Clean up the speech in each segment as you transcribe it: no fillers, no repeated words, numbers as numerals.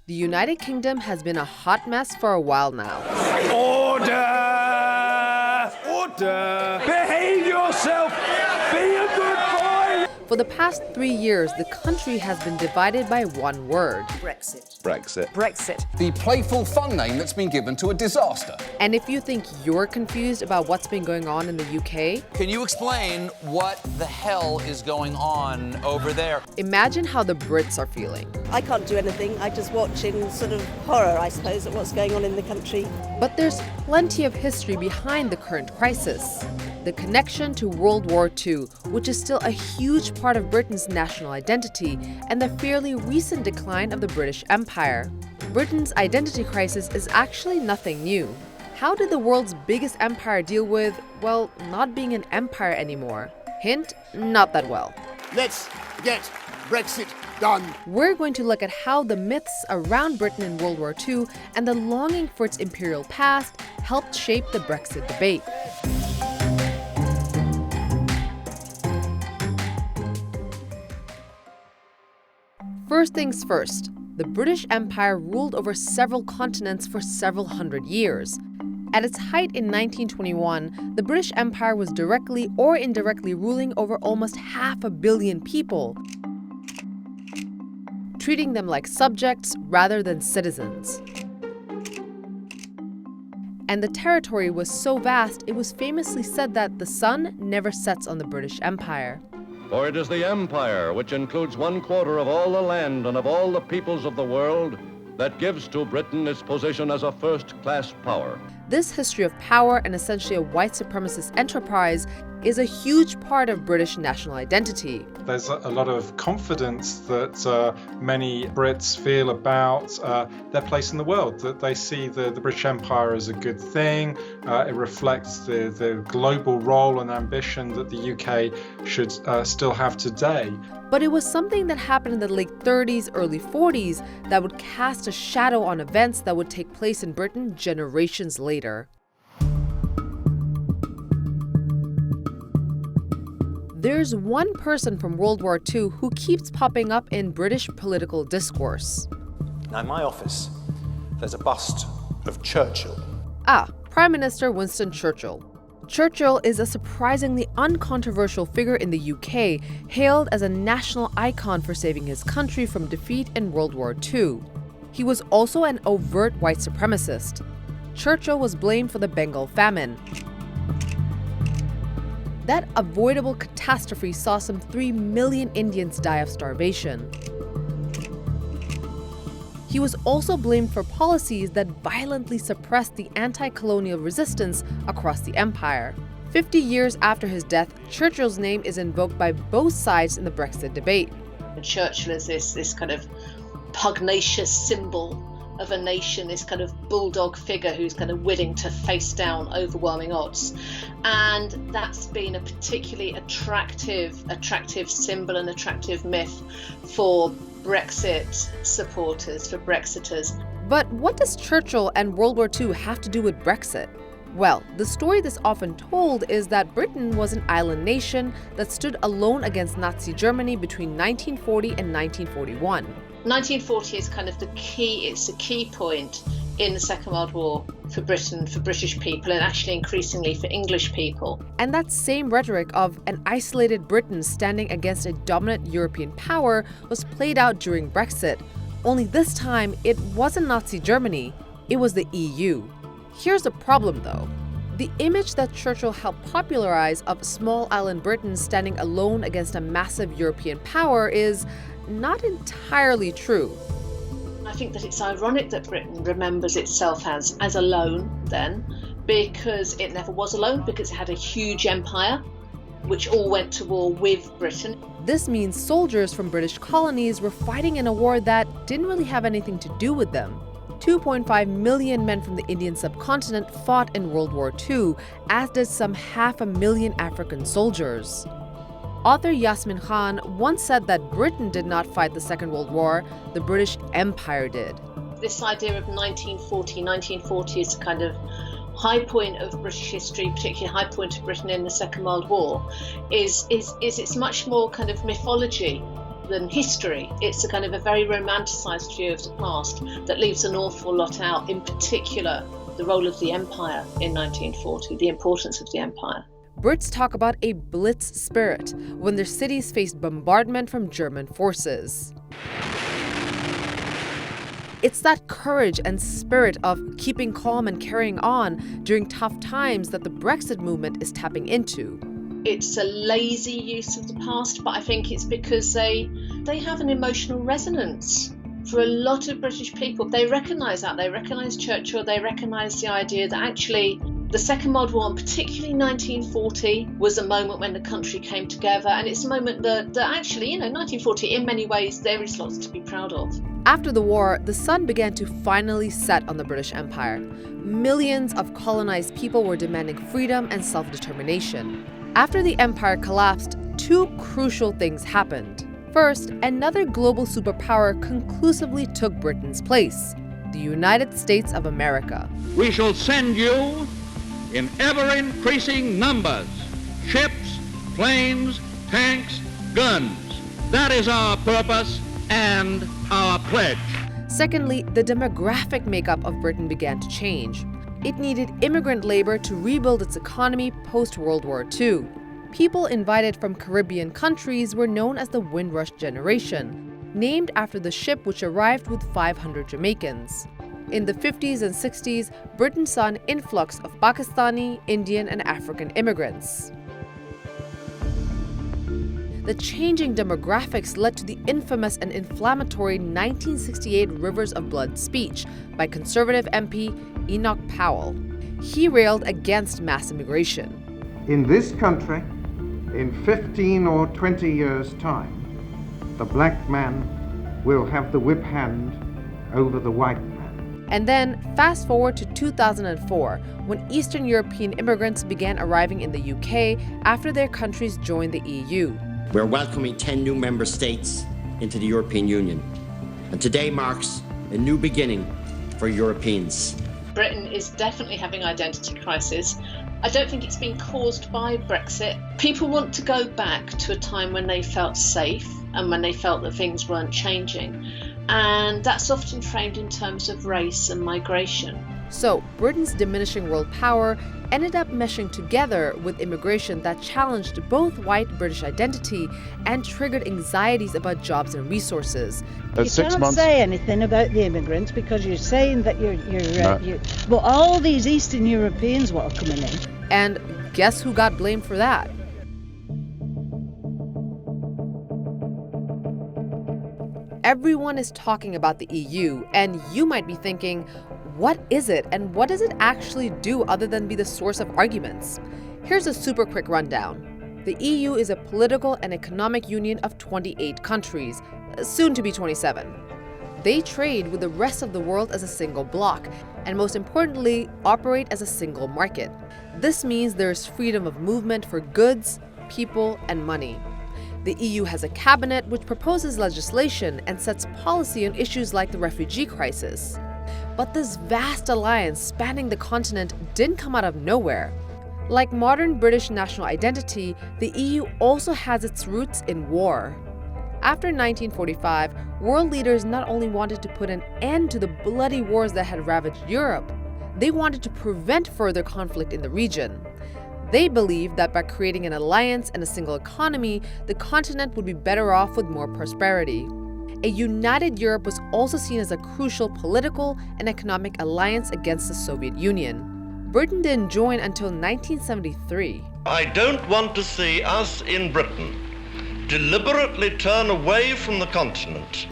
The United Kingdom has been a hot mess for a while now. Order! Order! Behave yourself! Be a good boy! For the past 3 years, the country has been divided by one word. Brexit. Brexit. Brexit. The playful fun name that's been given to a disaster. And if you think you're confused about what's been going on in the UK, can you explain what the hell is going on over there? imagine how the Brits are feeling. I can't do anything. I just watch in sort of horror, I suppose, at what's going on in the country. But there's plenty of history behind the current crisis. The connection to World War II, which is still a huge part of Britain's national identity, and the fairly recent decline of the British Empire. Britain's identity crisis is actually nothing new. How did the world's biggest empire deal with, well, not being an empire anymore? Hint, not that well. Let's get Brexit done. We're going to look at how the myths around Britain in World War II and the longing for its imperial past helped shape the Brexit debate. First things first, the British Empire ruled over several continents for several hundred years. At its height in 1921, the British Empire was directly or indirectly ruling over almost 500 million people, treating them like subjects rather than citizens. And the territory was so vast, it was famously said that the sun never sets on the British Empire. For it is the empire, which includes 1/4 of all the land and of all the peoples of the world, that gives to Britain its position as a first-class power. This history of power and essentially a white supremacist enterprise is a huge part of British national identity. There's a lot of confidence that many Brits feel about their place in the world, that they see the British Empire as a good thing. It reflects the global role and ambition that the UK should still have today. But it was something that happened in the late 30s, early 40s that would cast a shadow on events that would take place in Britain generations later. There's one person from World War II who keeps popping up in British political discourse. Now, in my office, there's a bust of Churchill. Prime Minister Winston Churchill. Churchill is a surprisingly uncontroversial figure in the UK, hailed as a national icon for saving his country from defeat in World War II. He was also an overt white supremacist. Churchill was blamed for the Bengal famine. That avoidable catastrophe saw some 3 million Indians die of starvation. He was also blamed for policies that violently suppressed the anti-colonial resistance across the empire. 50 years after his death, Churchill's name is invoked by both sides in the Brexit debate. Churchill is this kind of pugnacious symbol of a nation, this kind of bulldog figure who's kind of willing to face down overwhelming odds. And that's been a particularly attractive symbol and attractive myth for Brexit supporters, for Brexiters. But what does Churchill and World War II have to do with Brexit? Well, the story that's often told is that Britain was an island nation that stood alone against Nazi Germany between 1940 and 1941. 1940 is kind of the key point in the Second World War for Britain, for British people, and actually increasingly for English people. And that same rhetoric of an isolated Britain standing against a dominant European power was played out during Brexit. Only this time, it wasn't Nazi Germany, it was the EU. Here's the problem though. The image that Churchill helped popularize of small island Britain standing alone against a massive European power is not entirely true. I think that it's ironic that Britain remembers itself as alone then, because it never was alone, because it had a huge empire which all went to war with Britain. This means soldiers from British colonies were fighting in a war that didn't really have anything to do with them. 2.5 million men from the Indian subcontinent fought in World War II, as did some 500,000 African soldiers. Author Yasmin Khan once said that Britain did not fight the Second World War, the British Empire did. This idea of 1940 is a kind of high point of British history, particularly high point of Britain in the Second World War, is it's much more kind of mythology than history. It's a kind of a very romanticised view of the past that leaves an awful lot out, in particular the role of the empire in 1940, the importance of the empire. Brits talk about a blitz spirit when their cities faced bombardment from German forces. It's that courage and spirit of keeping calm and carrying on during tough times that the Brexit movement is tapping into. It's a lazy use of the past, but I think it's because they have an emotional resonance. For a lot of British people, they recognise that. They recognise Churchill, they recognise the idea that actually the Second World War, and particularly 1940, was a moment when the country came together. And it's a moment that actually, 1940, in many ways, there is lots to be proud of. After the war, the sun began to finally set on the British Empire. Millions of colonized people were demanding freedom and self-determination. After the empire collapsed, two crucial things happened. First, another global superpower conclusively took Britain's place, the United States of America. We shall send you in ever-increasing numbers, ships, planes, tanks, guns. That is our purpose and our pledge. Secondly, the demographic makeup of Britain began to change. It needed immigrant labor to rebuild its economy post-World War II. People invited from Caribbean countries were known as the Windrush generation, named after the ship which arrived with 500 Jamaicans. In the 50s and 60s, Britain saw an influx of Pakistani, Indian, and African immigrants. The changing demographics led to the infamous and inflammatory 1968 Rivers of Blood speech by Conservative MP Enoch Powell. He railed against mass immigration. In this country, in 15 or 20 years' time, the black man will have the whip hand over the white man. And then, fast forward to 2004, when Eastern European immigrants began arriving in the UK after their countries joined the EU. We're welcoming 10 new member states into the European Union. And today marks a new beginning for Europeans. Britain is definitely having an identity crisis. I don't think it's been caused by Brexit. People want to go back to a time when they felt safe and when they felt that things weren't changing. And that's often framed in terms of race and migration. So, Britain's diminishing world power ended up meshing together with immigration that challenged both white British identity and triggered anxieties about jobs and resources. You can't say anything about the immigrants because you're saying that well, all these Eastern Europeans what are coming in. And guess who got blamed for that? Everyone is talking about the EU, and you might be thinking, what is it and what does it actually do other than be the source of arguments? Here's a super quick rundown. The EU is a political and economic union of 28 countries, soon to be 27. They trade with the rest of the world as a single bloc, and most importantly, operate as a single market. This means there is freedom of movement for goods, people, and money. The EU has a cabinet which proposes legislation and sets policy on issues like the refugee crisis. But this vast alliance spanning the continent didn't come out of nowhere. Like modern British national identity, the EU also has its roots in war. After 1945, world leaders not only wanted to put an end to the bloody wars that had ravaged Europe, they wanted to prevent further conflict in the region. They believed that by creating an alliance and a single economy, the continent would be better off with more prosperity. A united Europe was also seen as a crucial political and economic alliance against the Soviet Union. Britain didn't join until 1973. I don't want to see us in Britain deliberately turn away from the continent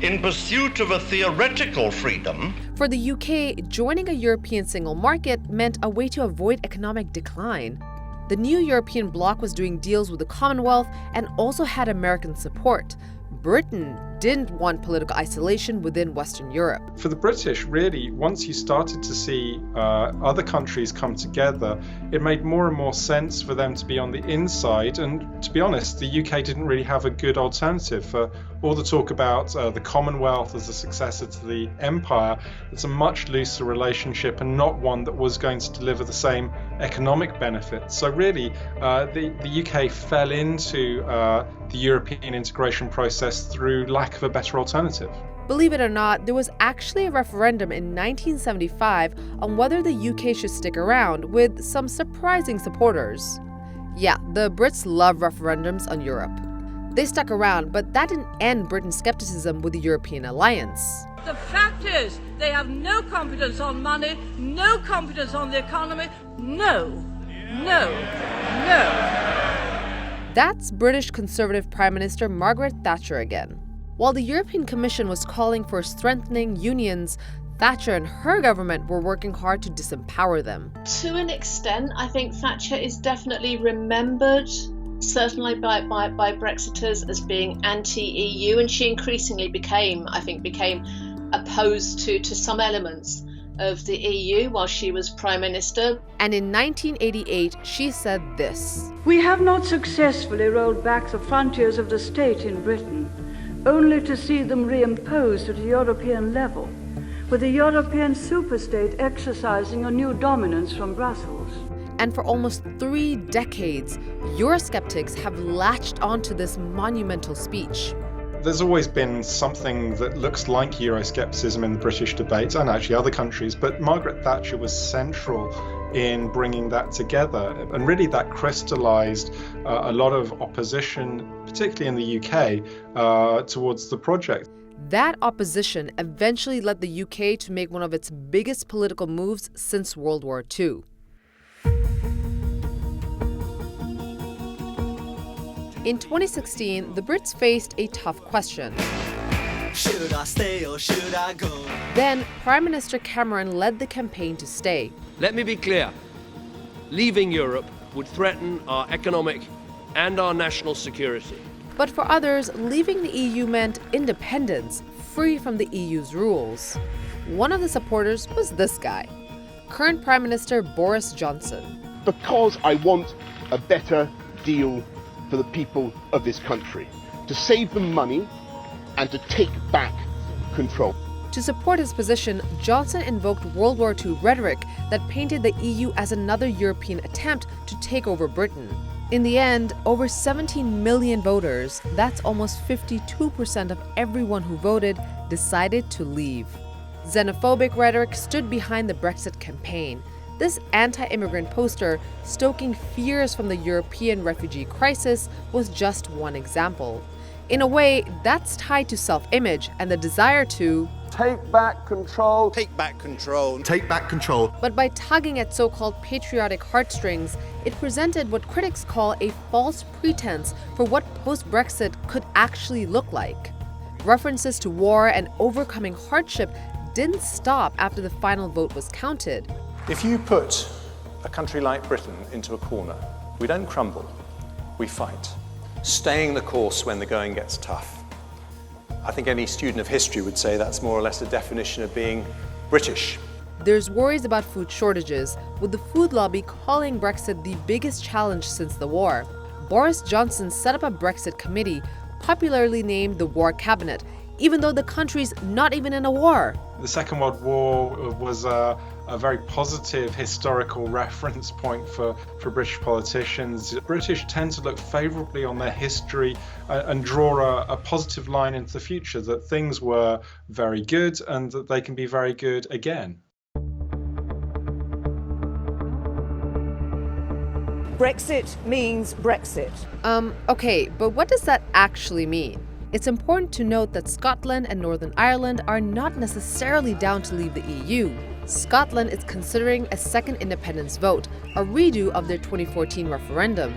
in pursuit of a theoretical freedom. For the UK, joining a European single market meant a way to avoid economic decline. The new European bloc was doing deals with the Commonwealth and also had American support. Britain didn't want political isolation within Western Europe. For the British, really, once you started to see other countries come together, it made more and more sense for them to be on the inside. And to be honest, the UK didn't really have a good alternative. For all the talk about the Commonwealth as a successor to the Empire, it's a much looser relationship and not one that was going to deliver the same economic benefits. So really, the UK fell into the European integration process through lack of a better alternative. Believe it or not, there was actually a referendum in 1975 on whether the UK should stick around, with some surprising supporters. Yeah, the Brits love referendums on Europe. They stuck around, but that didn't end Britain's skepticism with the European alliance. The fact is, they have no confidence on money, no confidence on the economy. No. That's British Conservative Prime Minister Margaret Thatcher again. While the European Commission was calling for strengthening unions, Thatcher and her government were working hard to disempower them. To an extent, I think Thatcher is definitely remembered, certainly by Brexiters, as being anti-EU, and she increasingly became opposed to some elements of the EU while she was Prime Minister. And in 1988, she said this: "We have not successfully rolled back the frontiers of the state in Britain, only to see them reimposed at a European level, with the European superstate exercising a new dominance from Brussels." And for almost 3 decades, Eurosceptics have latched onto this monumental speech. There's always been something that looks like Euroscepticism in the British debate, and actually other countries, but Margaret Thatcher was central in bringing that together. And really that crystallised a lot of opposition, particularly in the UK, towards the project. That opposition eventually led the UK to make one of its biggest political moves since World War II. In 2016, the Brits faced a tough question. Should I stay or should I go? Then, Prime Minister Cameron led the campaign to stay. Let me be clear. Leaving Europe would threaten our economic and our national security. But for others, leaving the EU meant independence, free from the EU's rules. One of the supporters was this guy, current Prime Minister Boris Johnson. Because I want a better deal for the people of this country, to save them money and to take back control. To support his position, Johnson invoked World War II rhetoric that painted the EU as another European attempt to take over Britain. In the end, over 17 million voters, that's almost 52% of everyone who voted, decided to leave. Xenophobic rhetoric stood behind the Brexit campaign. This anti-immigrant poster, stoking fears from the European refugee crisis, was just one example. In a way, that's tied to self-image and the desire to take back control. Take back control. Take back control. But by tugging at so-called patriotic heartstrings, it presented what critics call a false pretense for what post-Brexit could actually look like. References to war and overcoming hardship didn't stop after the final vote was counted. If you put a country like Britain into a corner, we don't crumble, we fight, staying the course when the going gets tough. I think any student of history would say that's more or less a definition of being British. There's worries about food shortages, with the food lobby calling Brexit the biggest challenge since the war. Boris Johnson set up a Brexit committee, popularly named the War Cabinet, even though the country's not even in a war. The Second World War was a very positive historical reference point for British politicians. The British tend to look favourably on their history and draw a positive line into the future, that things were very good and that they can be very good again. Brexit means Brexit. Okay, but what does that actually mean? It's important to note that Scotland and Northern Ireland are not necessarily down to leave the EU. Scotland is considering a second independence vote, a redo of their 2014 referendum.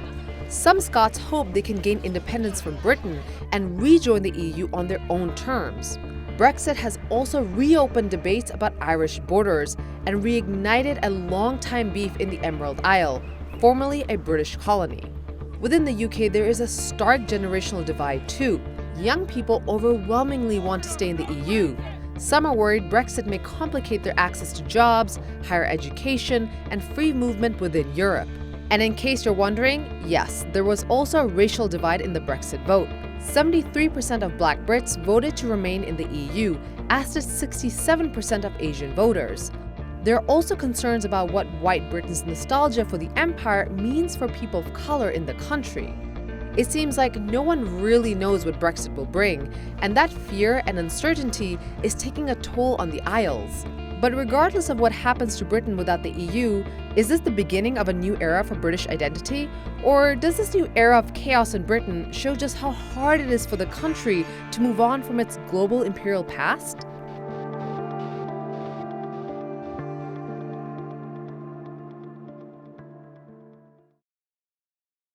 Some Scots hope they can gain independence from Britain and rejoin the EU on their own terms. Brexit has also reopened debates about Irish borders and reignited a long-time beef in the Emerald Isle, formerly a British colony. Within the UK, there is a stark generational divide too. Young people overwhelmingly want to stay in the EU. Some are worried Brexit may complicate their access to jobs, higher education, and free movement within Europe. And in case you're wondering, yes, there was also a racial divide in the Brexit vote. 73% of Black Brits voted to remain in the EU, as did 67% of Asian voters. There are also concerns about what white Britain's nostalgia for the empire means for people of color in the country. It seems like no one really knows what Brexit will bring, and that fear and uncertainty is taking a toll on the Isles. But regardless of what happens to Britain without the EU, is this the beginning of a new era for British identity? Or does this new era of chaos in Britain show just how hard it is for the country to move on from its global imperial past?